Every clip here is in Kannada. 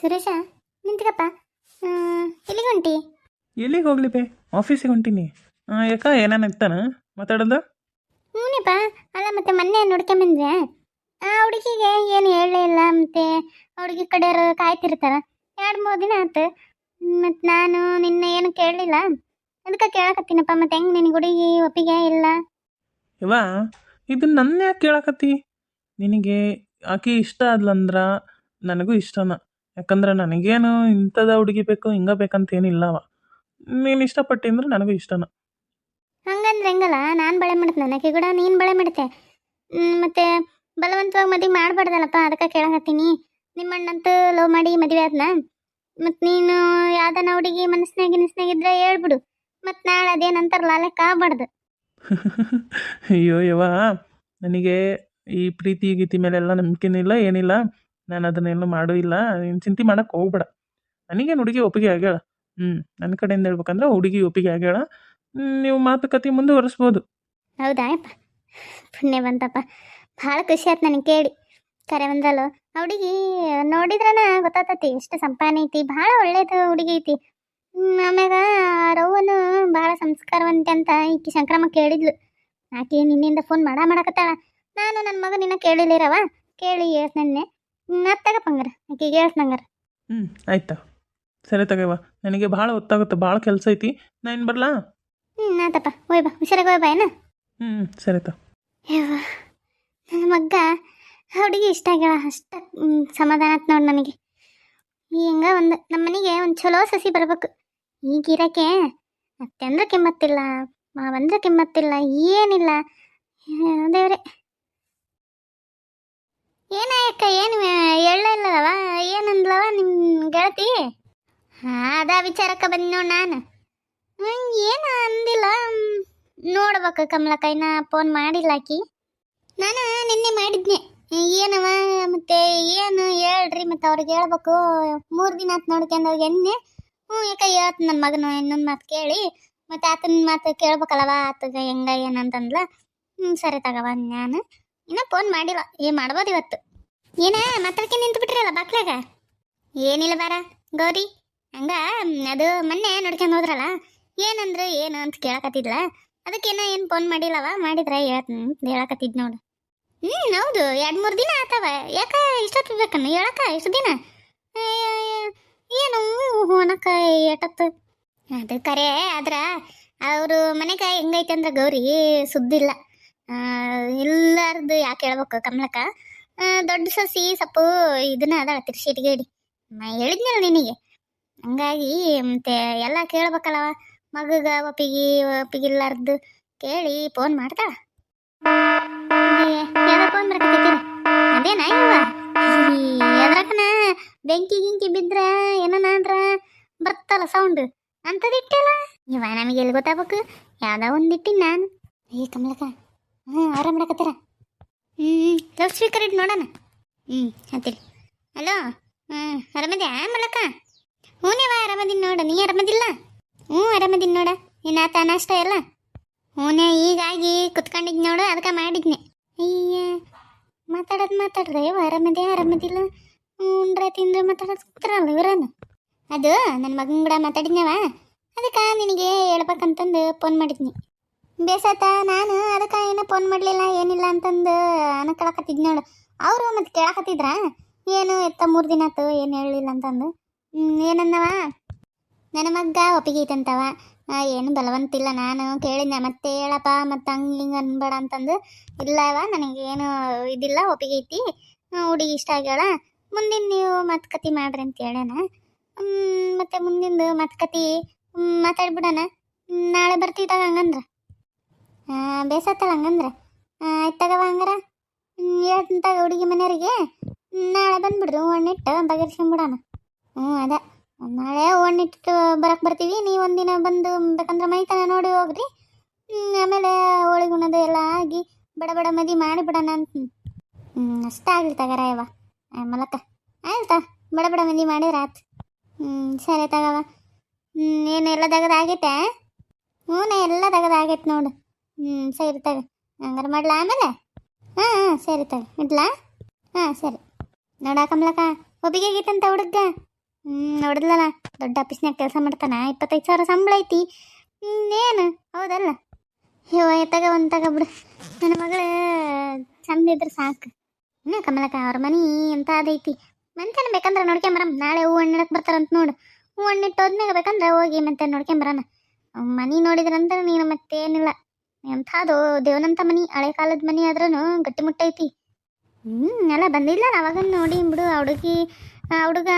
ಸುರೇಶ ನಿಂತ್ಕಪ್ಪ. ಎಲ್ಲಿಗೆ ಹೊಂಟಿ? ಎಲ್ಲಿಗೆ ಹೋಗ್ಲಿ ಬೇ, ಆಫೀಸಿಗೆ ಹೊಂಟೀನಿ. ಯಾಕ ಏನಾನ ಇತ್ತಾನ ಮಾತಾಡೋದು? ಹ್ಞೂನಪ್ಪ. ಅಲ್ಲ ಮತ್ತೆ ಮೊನ್ನೆ ನೋಡ್ಕೊಂಬಂದ್ರೆ ಆ ಹುಡುಗಿಗೆ ಏನು ಹೇಳಲೇ ಇಲ್ಲ. ಮತ್ತೆ ಹುಡುಗಿ ಕಡೆಯವರು ಕಾಯ್ತಿರ್ತಾರ. 2-3 ದಿನ ಆಯ್ತು. ಮತ್ತು ನಾನು ನಿನ್ನೆ ಏನು ಕೇಳಲಿಲ್ಲ. ಅದಕ್ಕೆ ಕೇಳಕತ್ತೀನಪ್ಪ. ಮತ್ತೆ ಹೆಂಗೆ ನಿನಗೆ ಹುಡುಗಿ ಒಪ್ಪಿಗೆ ಇಲ್ಲ? ಇವ ಇದನ್ನ ನನ್ನ ಯಾಕೆ ಕೇಳಕತ್ತಿ? ನಿನಗೆ ಆಕೆ ಇಷ್ಟ ಆದ್ಲಂದ್ರ ನನಗೂ ಇಷ್ಟನ. ಯಾಕಂದ್ರೆ ನನಗೇನು ಇಂಥದ ಹುಡುಗಿ ಬೇಕು ಹಿಂಗ ಬೇಕಂತ ಏನಿಲ್ಲವ. ನೀನು ಇಷ್ಟಪಟ್ಟಿಂದ್ರೆ ನನಗೂ ಇಷ್ಟನ. ಹಂಗಂದ್ರೆ ಹೆಂಗಲ್ಲ? ನಾನು ಬಳೆ ಮಾಡ್ತೀನಿ, ನನಗೆ ಕೂಡ ನೀನು ಬಳೆ ಮಾಡ್ತೆ. ಮತ್ತೆ ಬಲವಂತವಾಗಿ ಮದುವೆ ಮಾಡಬಾರ್ದಲ್ಲಪ್ಪ. ಅದಕ್ಕೆ ಕೇಳಕತ್ತೀನಿ. ನಿಮ್ಮ ಅಣ್ಣಂತೂ ಲವ್ ಮಾಡಿ ಮದುವೆ ಆದ್ನ. ಮತ್ತು ನೀನು ಯಾವ್ದನ ಹುಡುಗಿ ಮನಸ್ಸಿನಾಗಿದ್ರೆ ಹೇಳ್ಬಿಡು. ಮತ್ತು ನಾಳೆ ಅದೇನಂತಾರಲ್ಲ ಲೆಕ್ಕ ಆಗ್ಬಾರ್ದು. ಅಯ್ಯೋ ಯವ್ವ, ನನಗೆ ಈ ಪ್ರೀತಿ ಗೀತಿ ಮೇಲೆಲ್ಲ ನಂಬಿಕೆನಿಲ್ಲ, ಏನಿಲ್ಲ. ನಾನು ಅದನ್ನೆಲ್ಲ ಮಾಡೂ ಇಲ್ಲ. ನೀನು ಚಿಂತೆ ಮಾಡಕ್ಕೆ ಹೋಗ್ಬೇಡ. ನನಗೇನು ಹುಡುಗಿ ಒಪ್ಪಿಗೆ ಆಗ್ಯಾಳ. ನನ್ನ ಕಡೆಯಿಂದ ಹೇಳ್ಬೇಕಂದ್ರೆ ಹುಡುಗಿ ಒಪ್ಪಿಗೆ ಆಗ್ಯಾಳ. ನೀವು ಮಾತುಕತೆ ಮುಂದುವರಿಸ್ಬೋದು. ಹೌದಾ ಯಪ್ಪ, ಪುಣ್ಯ ಬಂತಪ್ಪ. ಭಾಳ ಖುಷಿ ಆಯ್ತು ನನಗೆ ಕೇಳಿ. ಕರೆ ಬಂದಲ್ಲೋ ಆ ಹುಡುಗಿ ನೋಡಿದ್ರನ ಗೊತ್ತಾತತಿ ಎಷ್ಟು ಸಂಪಾದನೆ ಐತಿ. ಭಾಳ ಒಳ್ಳೇದು ಹುಡುಗಿ ಐತಿ. ಆಮ್ಯಾಗ ರವ್ವನು ಭಾಳ ಸಂಸ್ಕಾರವಂತೆ ಅಂತ ಈಕಿ ಶಂಕ್ರಮ್ಮ ಕೇಳಿದ್ಲು. ಆಕೆ ನಿನ್ನಿಂದ ಫೋನ್ ಮಾಡಕತ್ತಾಳ. ನಾನು ನನ್ನ ಮಗ ನಿನ್ನ ಕೇಳಿಲ್ಲಿರವ, ಕೇಳಿ ಹೇಳ್ತನ್ನೆ. ತಗಪ್ಪ ಹಂಗಾರ, ಆಕೆಗೆ ಹೇಳ್ತಂಗಾರ. ಆಯ್ತಾ, ಸರಿ ತಗವ. ನನಗೆ ಭಾಳ ಹೊತ್ತಾಗುತ್ತೆ, ಭಾಳ ಕೆಲಸ ಐತಿ. ನಾನು ಬರ್ಲಾ? ಆತಪ್ಪ, ಹೋಯ್ ಬಾ, ಹುಷಾರಾಗಿ ಹೋಯ್ ಬಾ. ಏನ ಸರಿ ತ. ಯವ್ವ, ನನ್ನ ಮಗ್ಗ ಹುಡುಗಿ ಇಷ್ಟ ಆಗ್ಯಾಳ, ಅಷ್ಟ ಸಮಾಧಾನ ಆಯ್ತು ನೋಡಿ ನನಗೆ. ಹಿಂಗ ಒಂದು ನಮ್ಮ ಮನೆಗೆ ಒಂದು ಚಲೋ ಸಸಿ ಬರ್ಬೇಕು. ಈಗಿರಕ್ಕೆ ಅತ್ತೆ ಅಂದ್ರೆ ಕಿಮ್ಮತ್ತಿಲ್ಲ, ಮಾವಂದ್ರೆ ಕಿಮ್ಮತ್ತಿಲ್ಲ, ಏನಿಲ್ಲ. ದೇವ್ರೆ, ಏನಾಯಕ್ಕ? ಏನು ಎಳ್ಳ ಇಲ್ಲದವ? ಏನಂದ್ಲವ ನಿಮ್ಮ ಗೆಳತಿ? ಅದ ವಿಚಾರಕ್ಕೆ ಬಂದು ನೋಡಿ ನಾನು. ಏನು ಅಂದಿಲ್ಲ. ನೋಡ್ಬೇಕು ಕಮಲಕ್ಕ, ಇನ್ನ ಫೋನ್ ಮಾಡಿಲ್ಲ ಆಕಿ. ನಾನು ನಿನ್ನೆ ಮಾಡಿದ್ನೆ. ಏನವ ಮತ್ತೆ ಏನು ಹೇಳ್ರಿ, ಮತ್ತೆ ಅವ್ರಿಗೆ ಹೇಳ್ಬೇಕು. 3 ದಿನ ಆತು ನೋಡ್ಕೊಂಡು ಹೋಗಿ ಎನ್ನೆ. ಯಾಕೆ ಹೇಳ್ತು ನನ್ನ ಮಗನು ಇನ್ನೊಂದು ಮಾತು ಕೇಳಿ, ಮತ್ತೆ ಆತನ ಮಾತು ಕೇಳ್ಬೇಕಲ್ಲವ. ಆತಗ ಹೆಂಗ ಏನಂತಂದ್ಲ. ಸರಿ ತಗವ. ನಾನು ಇನ್ನೂ ಫೋನ್ ಮಾಡಿಲ್ಲ. ಮಾಡ್ಬೋದು ಇವತ್ತು. ಏನ ಮಾತಾಡ್ಕೊಂಡು ನಿಂತು ಬಿಟ್ರಲ್ಲ ಬಾಕ್ಲಾಗ? ಏನಿಲ್ಲ ಬಾರ ಗೌರಿ, ಹಂಗ ಅದು ಮೊನ್ನೆ ನೋಡ್ಕೊಂಡು ಹೋದ್ರಲ್ಲ, ಏನಂದ್ರೆ ಏನು ಅಂತ ಕೇಳಕತ್ತಿದ್ಲ. ಅದಕ್ಕೇನ ಏನು ಫೋನ್ ಮಾಡಿಲ್ಲವ, ಮಾಡಿದ್ರೆ ಹೇಳಕತ್ತಿದ್ ನೋಡು. ಹೌದು, 2-3 ದಿನ ಆತವ. ಯಾಕೆ ಇಷ್ಟೊತ್ತು ಬೇಕನ್ನ ಹೇಳಕ್ಕ? ಇಷ್ಟು ದಿನ ಏನು ಹೋನಕ್ಕ ಏಟತ್ತು? ಅದು ಕರೆ ಆದ್ರ ಅವರು ಮನೆಗೆ ಹೆಂಗೈತೆ ಅಂದ್ರೆ ಗೌರಿ ಸುದ್ದಿಲ್ಲ. ಇಲ್ಲಾರ್ದು ಯಾಕೆ ಹೇಳ್ಬೇಕು ಕಮಲಕ್ಕ? ದೊಡ್ಡ ಸಸಿ ಸೊಪ್ಪು ಇದನ್ನ ಅದಾಳ ತಿರ್ಸಿಟ್ಗೇಡಿ. ಹೇಳಿದ್ನಲ್ಲ ನಿನಗೆ. ಹಂಗಾಗಿ ಮತ್ತೆ ಎಲ್ಲ ಕೇಳ್ಬೇಕಲ್ಲವ. ಮಗಗ ಒಪ್ಪಿಗಿಲ್ಲಾರ್ದು ಕೇಳಿ ಫೋನ್ ಮಾಡ್ತಾಳ. ಯಾವ್ದ ಫೋನ್ ಬರಕತ್ತೈತಿ? ಅದೇನ ಇವ ಎದ್ರಕನ ಬೆಂಕಿ ಗಿಂಕಿ ಬಿದ್ರ ಏನಂದ್ರ ಬರ್ತಲ್ಲ ಸೌಂಡ್ ಅಂತದಿಟ್ಟಿಲ್ಲ ಇವ. ನಮಗೆ ಎಲ್ಲಿ ಗೊತ್ತಾಗಬೇಕು? ಯಾವ್ದ ಒಂದಿಟ್ಟಿನ ನಾನು. ಕಮಲಕ್ಕ, ಆರಾಮ್ ಮಾಡಕತ್ತಾರ? ಲೌಡ್ ಸ್ಪೀಕರ್ ಇಟ್ಟು ನೋಡೋಣ. ಅಂತೀರಿ. ಹಲೋ, ಆರಾಮದ್ಯಾ ಮಲಕ್ಕ? ಹ್ಞೂನೇವ ಆರಾಮದಿನ ನೋಡ. ನೀ ಆರಾಮದಿಲ್ಲ? ಆರಾಮದಿನ ನೋಡ. ಏನಾತ ನಾಷ್ಟ ಎಲ್ಲ? ಹ್ಞೂನೇ, ಹೀಗಾಗಿ ಕುತ್ಕೊಂಡಿದ್ ನೋಡು, ಅದಕ್ಕೆ ಮಾಡಿದ್ನೆ. ಅಯ್ಯ, ಮಾತಾಡ್ರೆ ಆರಾಮದಿಲ್ಲ. ಉಂಡ್ರೆ ತಿಂದ್ರೆ ಮಾತಾಡೋದು ಕೂತ್ರಲ್ಲ ಇವ್ರನ್ನ. ಅದು ನನ್ನ ಮಗನ ಕೂಡ ಮಾತಾಡಿದ್ನವ, ಅದಕ್ಕೆ ನಿನಗೆ ಹೇಳ್ಬೇಕಂತಂದು ಫೋನ್ ಮಾಡಿದ್ನಿ. ಬೇಸಾತ ನಾನು ಅದಕ್ಕೆ ಏನೋ ಫೋನ್ ಮಾಡಲಿಲ್ಲ ಏನಿಲ್ಲ ಅಂತಂದು ಅನ್ಕೊಳಕತ್ತಿದ್ ನೋಡು. ಅವರು ಮತ್ತೆ ಕೇಳಕತ್ತಿದ್ರ ಏನು ಎತ್ತ 3 ದಿನ ಆಯ್ತು ಏನು ಹೇಳಲಿಲ್ಲ ಅಂತಂದು. ಏನನ್ನವ ನನ್ನ ಮಗ್ಗ ಒಪ್ಪಿಗೆ ಐತಂತವ. ಏನು ಬಲವಂತಿಲ್ಲ. ನಾನು ಕೇಳಿದ್ದೆ ಮತ್ತೆ ಹೇಳಪ್ಪ ಮತ್ತೆ ಹಂಗೆ ಹಿಂಗೆ ಅನ್ಬೇಡ ಅಂತಂದು. ಇಲ್ಲವ, ನನಗೇನು ಇದಿಲ್ಲ, ಒಪ್ಪಿಗೆ ಐತಿ, ಹುಡುಗಿ ಇಷ್ಟ ಆಗ್ಯಾಳ. ಮುಂದಿನ ನೀವು ಮಾತುಕತೆ ಮಾಡ್ರಿ ಅಂತ ಹೇಳೋಣ. ಮತ್ತೆ ಮುಂದಿಂದು ಮಾತುಕತೆ ಮಾತಾಡ್ಬಿಡೋಣ. ನಾಳೆ ಬರ್ತಿದ್ದಾಗ ಹಂಗಂದ್ರೆ ಬೇಸತ್ತಲ್ಲ ಹಂಗಂದ್ರೆ. ಆಯ್ತು ತಗವ. ಹಂಗಾರ ಹೇಳ್ತಂತಾಗ ಹುಡುಗಿ ಮನೆಯವರಿಗೆ ನಾಳೆ ಬಂದ್ಬಿಡ್ರಿ. ಹೂವಣ್ಣಿಟ್ಟು ಬಗೆಹರಿಸ್ಕೊಂಬಿಡೋಣ. ಅದ ನಾಳೆ ಹೂವಣ್ಣಿಟ್ಟು ಬರಕ್ಕೆ ಬರ್ತೀವಿ. ನೀವು ಒಂದಿನ ಬಂದು ಬೇಕಂದ್ರೆ ಮೈತನ ನೋಡಿ ಹೋಗ್ರಿ. ಆಮೇಲೆ ಹೋಳಿಗೆ ಉಣ್ಣೋದು ಎಲ್ಲ ಆಗಿ ಬಡ ಮದಿ ಮಾಡಿಬಿಡೋಣ ಅಂತ. ಅಷ್ಟ ಆಗಲಿ ತಗರ ಯವ ಮಲಕ್ಕ. ಆಯ್ತಾ, ಬಡ ಮದಿ ಮಾಡಿದ್ರೆ ಆಯ್ತು. ಸರಿ ತಗವ. ಏನು ಎಲ್ಲ ಆಗೈತೆ? ಎಲ್ಲ ಆಗೈತೆ ನೋಡು. ಸರಿ ತಗ. ಹಂಗಾರೆ ಮಾಡ್ಲಾ ಆಮೇಲೆ? ಸರಿ ತಗ, ಇಡ್ಲಾ? ಸರಿ. ನೋಡ ಕಮಲಕ್ಕ, ಒಪ್ಪಿಗೆ ಆಗೈತಂತ ಹುಡುಗ. ನೋಡಿದ್ಲಲ್ಲ, ದೊಡ್ಡ ಆಫೀಸ್ನಾಗ ಕೆಲಸ ಮಾಡ್ತಾನ, 25,000 ಸಂಬಳ ಐತಿ. ಏನು ಹೌದಲ್ಲ? ಎತ್ತಾಗ ಒಂದು ತಗೊಬಿಡು, ನನ್ನ ಮಗಳು ಚಂದ ಇದ್ರೆ ಸಾಕು. ಇನ್ನು ಕಮಲಕ್ಕ ಅವ್ರ ಮನೆ ಎಂತ ಅದೈತಿ, ಮೆಂತನ ಬೇಕಂದ್ರೆ ನೋಡ್ಕೊಂಬರಮ್. ನಾಳೆ ಹೂ ಹಣ್ಣಿಡಕ್ಕೆ ಬರ್ತಾರಂತ ನೋಡು. ಹೂ ಹಣ್ಣಿಟ್ಟು ಹೋದ್ಮ್ಯಾಗ ಬೇಕಂದ್ರೆ ಹೋಗಿ ಮೆಂತೆ ನೋಡ್ಕೊಂಬರೋಣ. ಮನೆ ನೋಡಿದ್ರಂದ್ರೆ ನೀನು ಮತ್ತೇನಿಲ್ಲ, ಎಂಥದ್ದು ದೇವನಂತ ಮನೆ, ಹಳೆ ಕಾಲದ ಮನೆ ಆದ್ರೂ ಗಟ್ಟಿಮುಟ್ಟೈತಿ. ಎಲ್ಲ ಬಂದಿಲ್ಲ ಅವಾಗ ನೋಡಿ ಬಿಡು. ಹುಡುಗ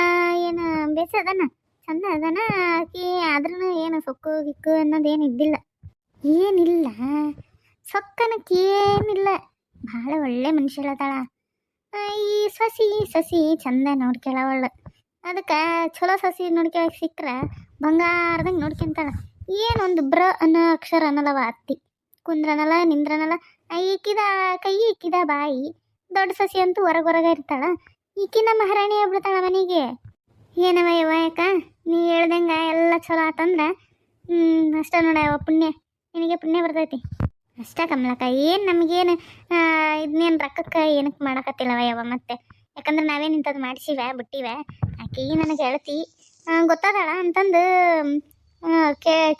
ಏನು ಬೇಸ ಅದಾನ, ಚಂದ ಅದಾನ. ಆಕಿ ಆದ್ರೂ ಏನು ಸೊಕ್ಕು ಗಿಕ್ಕು ಅನ್ನೋದೇನು ಇದ್ದಿಲ್ಲ, ಏನಿಲ್ಲ ಸೊಕ್ಕನಕ್ಕೆ ಏನಿಲ್ಲ. ಭಾಳ ಒಳ್ಳೆ ಮನುಷ್ಯಳದಾಳ. ಈ ಸಸಿ ಚಂದ ನೋಡ್ಕೊಳವಳ್ಳು. ಅದಕ್ಕೆ ಚಲೋ ಸಸಿ ನೋಡ್ಕೊಳಕ್ಕೆ ಸಿಕ್ಕರೆ ಬಂಗಾರದಂಗೆ ನೋಡ್ಕೊಂತಾಳ. ಏನೊಂದು ಬ್ರ ಅನ್ನೋ ಅಕ್ಷರ ಅನ್ನಲ್ಲವ ಅತ್ತಿ. ಕುಂದ್ರನಲ್ಲ, ನಿಂದ್ರನಲ್ಲ, ಈಕಿದ ಕೈ ಈಕಿದ ಬಾಯಿ. ದೊಡ್ಡ ಸಸಿ ಅಂತೂ ಹೊರಗೆ ಇರ್ತಾಳ. ಈಕಿನ ಮಹಾರಾಣಿ ಆಗ್ಬಿಡ್ತಾಳ ಮನೆಗೆ. ಏನವ ಯವ ಯಾಕ ನೀ ಹೇಳ್ದಂಗೆ ಎಲ್ಲ ಚಲೋ ಆತಂದ್ರೆ ಅಷ್ಟ ನೋಡವ ಪುಣ್ಯ, ನಿನಗೆ ಪುಣ್ಯ ಬರ್ತೈತಿ ಅಷ್ಟ ಕಮಲಕ್ಕ. ಏನು ನಮಗೇನು ಇದನ್ನೇನು ರೊಕ್ಕಕ್ಕೆ ಏನಕ್ಕೆ ಮಾಡಕತ್ತಿಲ್ಲವ ಯವ ಮತ್ತೆ. ಯಾಕಂದ್ರೆ ನಾವೇನು ಇಂಥದ್ದು ಮಾಡಿಸಿವೆ ಬಿಟ್ಟಿವೆ. ಆಕಿ ನನಗೆ ಹೇಳ್ತಿ ಗೊತ್ತಾದಳ ಅಂತಂದು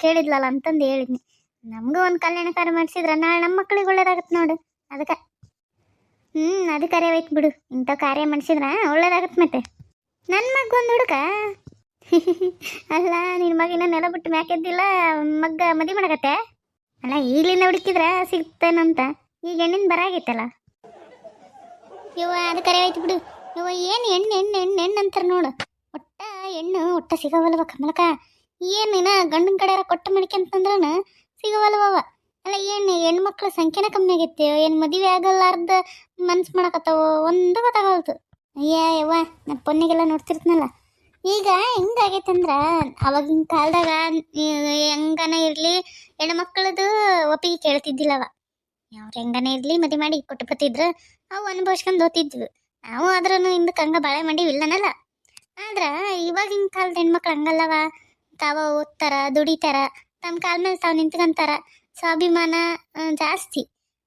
ಕೇಳಿದ್ಲಲ್ಲ ಅಂತಂದು ಹೇಳಿದ್ನಿ. ನಮಗೂ ಒಂದು ಕಲ್ಯಾಣ ಕಾರ್ಯ ಮಾಡಿಸಿದ್ರೆ ನಾಳೆ ನಮ್ಮ ಮಕ್ಳಿಗೆ ಒಳ್ಳೇದಾಗತ್ತೆ ನೋಡು. ಅದಕ್ಕೆ ಅದು ಕರೆಯಬೇಕು ಬಿಡು. ಇಂಥ ಕಾರ್ಯ ಮಾಡಿಸಿದ್ರೆ ಒಳ್ಳೇದಾಗತ್ತೆ. ಮತ್ತೆ ನನ್ನ ಮಗ ಒಂದು ಹುಡುಕ ಅಲ್ಲ, ನಿನ್ನ ಮಗಿನ ನೆಲ ಬಿಟ್ಟು ಮ್ಯಾಕೆದ್ದಿಲ್ಲ, ಮಗ್ಗ ಮದುವೆ ಮಾಡಕತ್ತೆ ಅಲ್ಲ. ಈಗಲಿಂದ ಹುಡುಕಿದ್ರೆ ಸಿಗ್ತೇನಂತ, ಈಗ ಹೆಣ್ಣಿನ ಬರಾಗೈತಲ್ಲ ಇವ. ಅದು ಕರೆಯಬೇಕು ಬಿಡು ಇವ. ಏನು ಹೆಣ್ಣು ಅಂತಾರೆ ನೋಡು. ಒಟ್ಟ ಸಿಗವಲ್ವ ಕಮಲಕ. ಏನಿನ ಗಂಡನ ಕಡೆ ಕೊಟ್ಟ ಮಡಿಕೆಂತಂದ್ರೂ ಸಿಗವಲ್ವವ. ಅಲ್ಲ ಏನು ಹೆಣ್ಮಕ್ಳ ಸಂಖ್ಯೆನ ಕಮ್ಮಿ ಆಗೈತಿ, ಏನು ಮದುವೆ ಆಗಲ್ಲಾರ್ದ ಮನ್ಸು ಮಾಡಕತ್ತಾವ, ಒಂದು ಗೊತ್ತಾಗಲ್ತು. ಯವ್ವ ನನ್ನ ಪೊನ್ನಿಗೆಲ್ಲ ನೋಡ್ತಿರ್ತನಲ್ಲ. ಈಗ ಹೆಂಗಾಗೈತೆ ಅಂದ್ರೆ, ಅವಾಗಿನ ಕಾಲದಾಗ ಹೆಂಗನ ಇರಲಿ ಹೆಣ್ಮಕ್ಳದು ಒಪ್ಪಿಗೆ ಕೇಳ್ತಿದ್ದಿಲ್ಲವ. ಅವ್ರು ಹೆಂಗನೇ ಇರಲಿ ಮದುವೆ ಮಾಡಿ ಕೊಟ್ಟು ಬತ್ತಿದ್ರು, ಅವು ಅನುಭವಿಸ್ಕೊಂಡು ಓದ್ತಿದ್ವು. ನಾವು ಆದ್ರೂ ಹಿಂದಕ್ಕೆ ಹಂಗೆ ಬಾಳೆ ಮಾಡಿವಿಲ್ಲನಲ್ಲ. ಆದ್ರೆ ಇವಾಗಿನ ಕಾಲದ ಹೆಣ್ಮಕ್ಳು ಹಂಗಲ್ಲವ. ತಾವ ಓದ್ತಾರ, ದುಡಿತಾರ, ತಮ್ಮ ಕಾಲ ಮೇಲೆ ತಾವು ನಿಂತ್ಕೊಂತಾರ. ಸ್ವಾಭಿಮಾನ ಜಾಸ್ತಿ.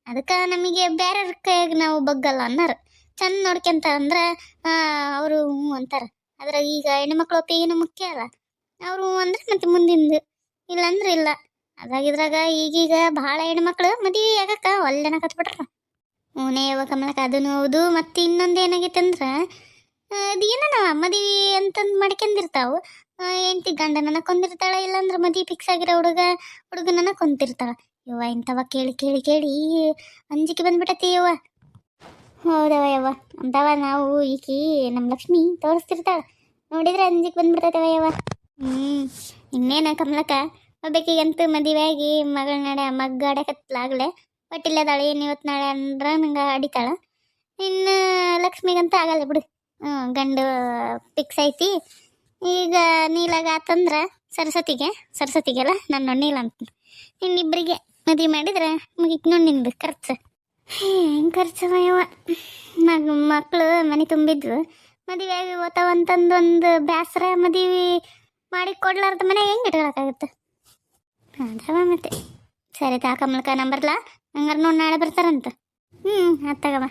ಅದಕ್ಕೆ ನಮಗೆ ಬೇರೆ ಕೈಯಾಗ ನಾವು ಬಗ್ಗಲ್ಲ ಅನ್ನೋರು. ಚಂದ ನೋಡ್ಕೊಂತಾರ ಅಂದ್ರೆ ಅವರು ಹ್ಞೂ ಅಂತಾರೆ. ಆದ್ರೆ ಈಗ ಹೆಣ್ಮಕ್ಳು ಒಪ್ಪಿಗೆನೂ ಮುಖ್ಯ ಅಲ್ಲ. ಅವರು ಅಂದ್ರೆ ಮತ್ತೆ ಮುಂದಿಂದು, ಇಲ್ಲಾಂದ್ರೆ ಇಲ್ಲ. ಅದ್ರಾಗಿದ್ರಾಗ ಈಗೀಗ ಭಾಳ ಹೆಣ್ಮಕ್ಳು ಮದುವೆ ಆಗಕ್ಕೆ ಒಳ್ಳೆನ ಕತ್ಬಿಟ್ರ. ಹ್ಞೂನೇ ಯಾವ ಕಮಲಕ್ಕ, ಅದನ್ನು ಹೌದು. ಮತ್ತು ಇನ್ನೊಂದು ಏನಾಗೈತೆ ಅಂದ್ರೆ, ಅದೇನ ಮದುವೆ ಅಂತಂದು ಮಾಡ್ಕೊಂಡಿರ್ತಾವೆ. ಹೆಂಡ್ತಿ ಗಂಡನನ್ನ ಕೊಂದಿರ್ತಾಳೆ, ಇಲ್ಲಾಂದ್ರೆ ಮದುವೆ ಫಿಕ್ಸ್ ಆಗಿರೋ ಹುಡುಗನನ್ನ ಕೊಂತಿರ್ತಾಳೆ. ಯವ್ವ ಇಂಥವ ಕೇಳಿ ಅಂಜಿಕೆ ಬಂದ್ಬಿಟ್ಟತಿ ಯವ್ವ. ಹೌದವ ಯವ್ವ, ಅಂತವ ನಾವು ಈಕಿ ನಮ್ಮ ಲಕ್ಷ್ಮಿ ತೋರಿಸ್ತಿರ್ತಾಳೆ, ನೋಡಿದ್ರೆ ಅಂಜಿಕೆ ಬಂದ್ಬಿಡ್ತೈತವ ಯವ್ವ. ಇನ್ನೇನ ಕಮಲಕ್ಕ, ಒಬ್ಬಾಕಿಗಂತೂ ಮದುವೆ ಆಗಿ ಮಗಳ ನಡೆ ಮಗ್ಗ ಆಡಕತ್ಲಾಗಲೇ ಒಟ್ಟಿಲ್ಲದಾಳೆ. ಏನು ಇವತ್ತು ನಾಳೆ ಅಂದ್ರೆ ನಂಗೆ ಅಡಿತಾಳೆ. ಇನ್ನು ಲಕ್ಷ್ಮಿಗಂತೂ ಆಗಲ್ಲ ಬಿಡು. ಗಂಡು ಫಿಕ್ಸ್ ಐತಿ. ಈಗ ನೀಲಾಗ ಆತಂದ್ರೆ ಸರಸ್ವತಿಗೆಲ್ಲ ನನ್ನ ನೀಲ ಅಂತ ಇನ್ನಿಬ್ಬರಿಗೆ ಮದುವೆ ಮಾಡಿದ್ರೆ ಮುಗಿಕ್ ನೋಡಿ ನಿಂದು ಖರ್ಚು. ಹೆಂಗೆ ಖರ್ಚವ ಯವ್ವ. ಮಕ್ಕಳು ಮನೆ ತುಂಬಿದ್ವು, ಮದುವೆ ಆಗಿ ಓತಾವಂತಂದೊಂದು ಬೇಸರ. ಮದುವೆ ಮಾಡಿ ಕೊಡ್ಲಾರ್ದ ಮನೆ ಹೆಂಗೆ ಇಟ್ಕೊಳಕ್ಕಾಗುತ್ತೆ? ಅದವ ಮತ್ತೆ. ಸರಿ ತಾ ಕಮಲಕ್ಕ, ನಂಬರ್ಲಾ ಹಂಗಾರೆ ನೋಡಿ ನಾಳೆ ಬರ್ತಾರಂತ. ಆತಗವ.